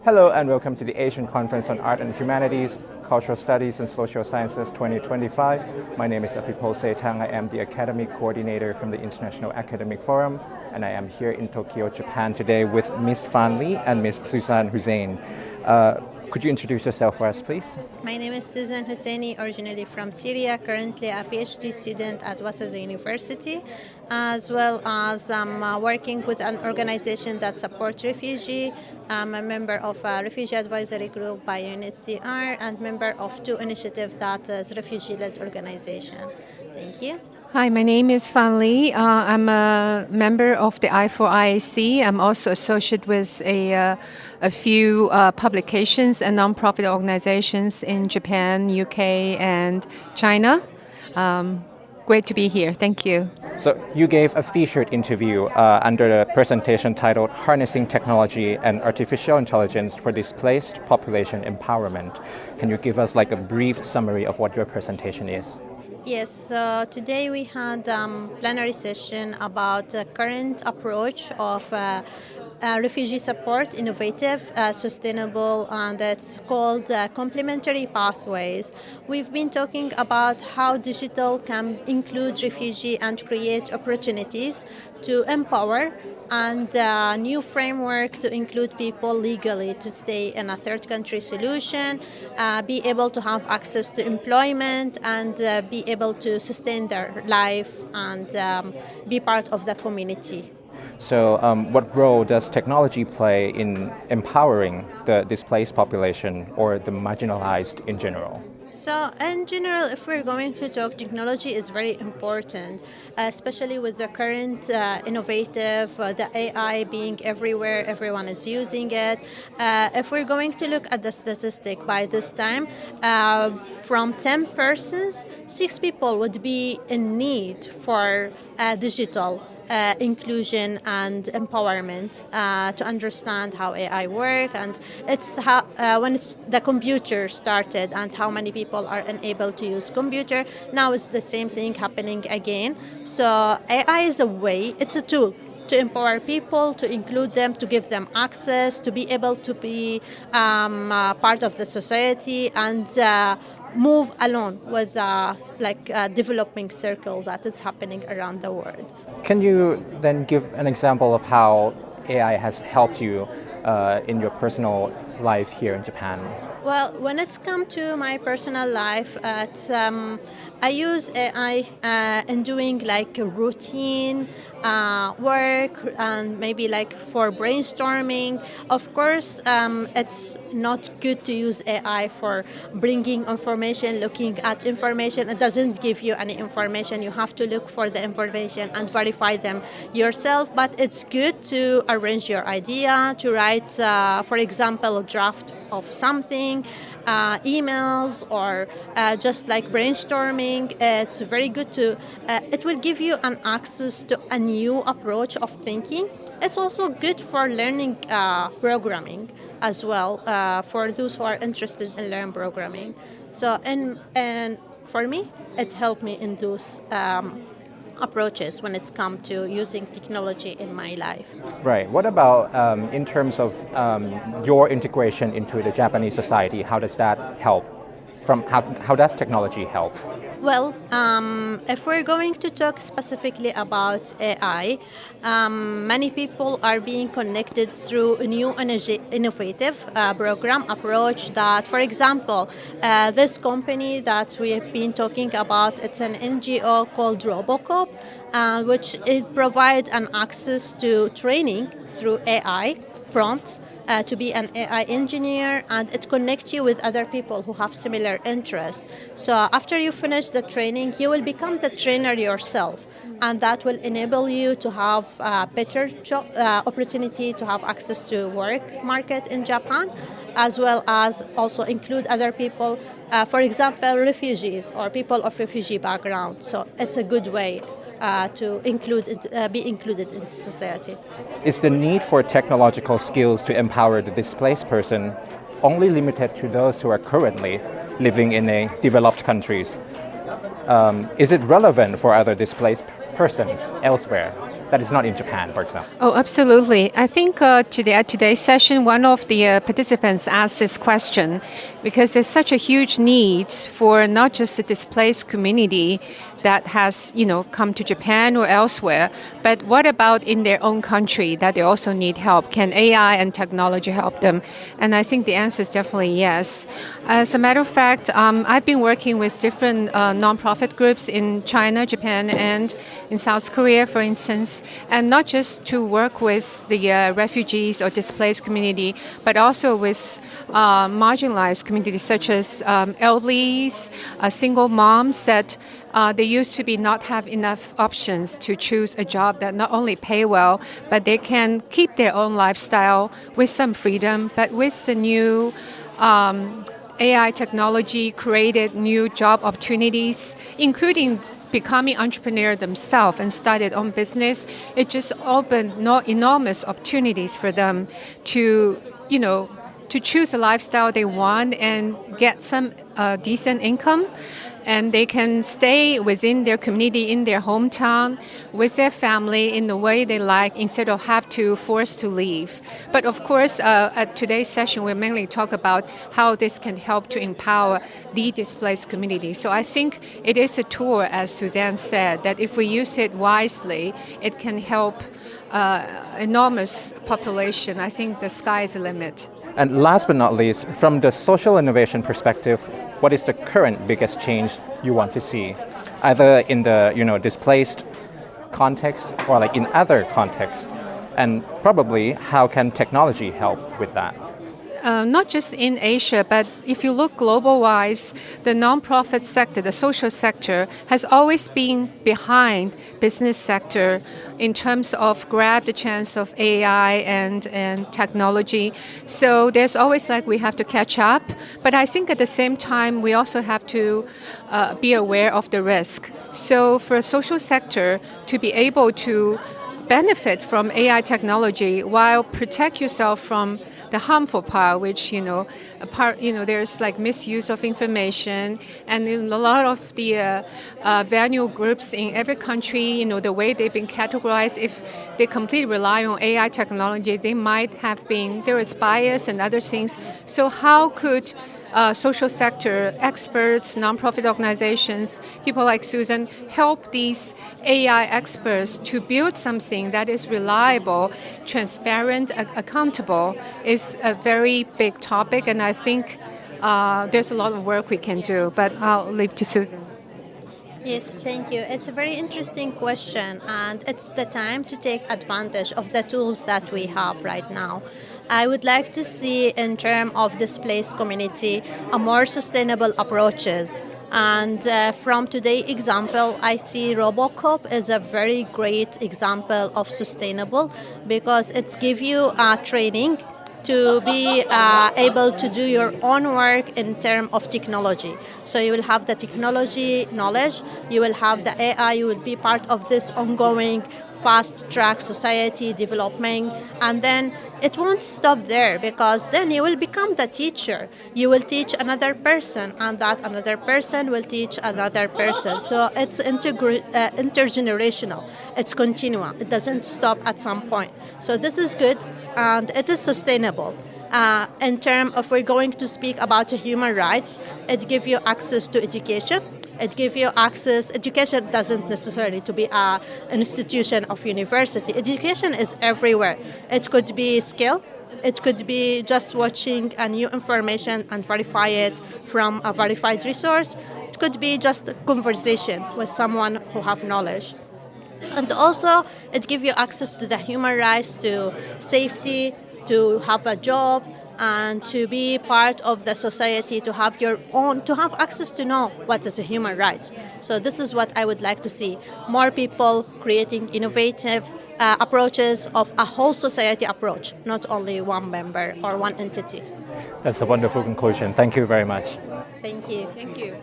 Hello and welcome to the Asian Conference on Art and Humanities, Cultural Studies and Social Sciences 2025. My name is Apipol Seitang. I am the Academic Coordinator from the International Academic Forum, and I am here in Tokyo, Japan today with Ms. Fan Li and Ms. Suzan Husseini. Could you introduce yourself for us, please? My name is Suzan Husseini, originally from Syria, currently a PhD student at Waseda University, as well as I'm working with an organization that supports refugees. I'm a member of a refugee advisory group by UNHCR and member of two initiatives that is refugee-led organization. Thank you. Hi, my name is Fan Li. I'm a member of the IAFOR IAC. I'm also associated with a few publications and non-profit organizations in Japan, UK, and China. Great to be here. Thank you. So you gave a featured interview under the presentation titled Harnessing Technology and Artificial Intelligence for Displaced Population Empowerment. Can you give us like a brief summary of what your presentation is? Yes, so today we had a plenary session about the current approach of refugee support, innovative, sustainable, and it's called complementary pathways. We've been talking about how digital can include refugee and create opportunities to empower, and a new framework to include people legally to stay in a third country solution, be able to have access to employment, and be able to sustain their life and be part of the community. So what role does technology play in empowering the displaced population or the marginalized in general? So in general, if we're going to talk, technology is very important, especially with the current innovative, the AI being everywhere, everyone is using it. If we're going to look at the statistic by this time, from 10 persons, 6 people would be in need for digital inclusion and empowerment to understand how AI works, and it's how when it's the computer started and how many people are unable to use computer. Now it's the same thing happening again. So AI is a way, it's a tool to empower people, to include them, to give them access, to be able to be part of the society and move along with developing circle that is happening around the world. Can you then give an example of how AI has helped you in your personal life here in Japan? Well, when it's come to my personal life, I use AI in doing like routine work and maybe like for brainstorming. Of course, it's not good to use AI for bringing information, looking at information. It doesn't give you any information. You have to look for the information and verify them yourself. But it's good to arrange your idea, to write, for example, a draft of something, emails, or just like brainstorming. It's very good to, it will give you an access to a new approach of thinking. It's also good for learning programming as well, for those who are interested in learning programming. So, and for me, it helped me in those approaches when it's come to using technology in my life. Right. What about in terms of your integration into the Japanese society? How does that help? How does technology help? Well, if we're going to talk specifically about AI, many people are being connected through a new innovative program approach that, for example, this company that we have been talking about, it's an NGO called Robocop, which it provides an access to training through AI prompts to be an AI engineer, and it connects you with other people who have similar interests. So after you finish the training, you will become the trainer yourself, and that will enable you to have a better job opportunity to have access to work market in Japan, as well as also include other people, for example, refugees or people of refugee background. So it's a good way to be included in society. Is the need for technological skills to empower the displaced person only limited to those who are currently living in developed countries? Is it relevant for other displaced persons elsewhere that is not in Japan, for example? Oh, absolutely. I think at today's session, one of the participants asked this question because there's such a huge need for not just the displaced community that has, come to Japan or elsewhere, but what about in their own country that they also need help? Can AI and technology help them? And I think the answer is definitely yes. As a matter of fact, I've been working with different nonprofit groups in China, Japan, and in South Korea, for instance, and not just to work with the refugees or displaced community, but also with marginalized communities such as elderlies, single moms that they used to be not have enough options to choose a job that not only pay well, but they can keep their own lifestyle with some freedom, but with the new AI technology created new job opportunities, including becoming entrepreneur themselves and started own business. It just opened enormous opportunities for them to, to choose a lifestyle they want and get some decent income. And they can stay within their community, in their hometown, with their family in the way they like, instead of have to force to leave. But of course, at today's session, we'll mainly talk about how this can help to empower the displaced community. So I think it is a tool, as Suzanne said, that if we use it wisely, it can help enormous population. I think the sky is the limit. And last but not least, from the social innovation perspective, what is the current biggest change you want to see, either in the displaced context or like in other contexts, and probably how can technology help with that? Not just in Asia, but if you look global-wise, the nonprofit sector, the social sector, has always been behind business sector in terms of grab the chance of AI and technology. So there's always we have to catch up. But I think at the same time, we also have to be aware of the risk. So for a social sector to be able to benefit from AI technology while protect yourself from the harmful part, which there's misuse of information, and in a lot of the value groups in every country, the way they've been categorized, if they completely rely on AI technology, there is bias and other things. So how could social sector experts, nonprofit organizations, people like Suzan, help these AI experts to build something that is reliable, transparent, accountable? Is a very big topic, and I think there's a lot of work we can do, but I'll leave to Suzan. Yes, thank you. It's a very interesting question, and it's the time to take advantage of the tools that we have right now. I would like to see, in terms of displaced community, a more sustainable approaches. And from today's example, I see Robocop is a very great example of sustainable, because it gives you training to be able to do your own work in terms of technology. So you will have the technology knowledge, you will have the AI, you will be part of this ongoing fast-track society development, and then it won't stop there, because then you will become the teacher. You will teach another person, and that another person will teach another person. So it's intergenerational. It's continual. It doesn't stop at some point. So this is good, and it is sustainable. In terms of, we're going to speak about human rights, it gives you access to education. It gives you access. Education doesn't necessarily to be an institution of university. Education is everywhere. It could be skill. It could be just watching a new information and verify it from a verified resource. It could be just a conversation with someone who have knowledge. And also, it gives you access to the human rights, to safety, to have a job, and to be part of the society, to have your own, to have access to know what is a human rights. So this is what I would like to see. More people creating innovative approaches of a whole society approach, not only one member or one entity. That's a wonderful conclusion. Thank you very much. Thank you. Thank you.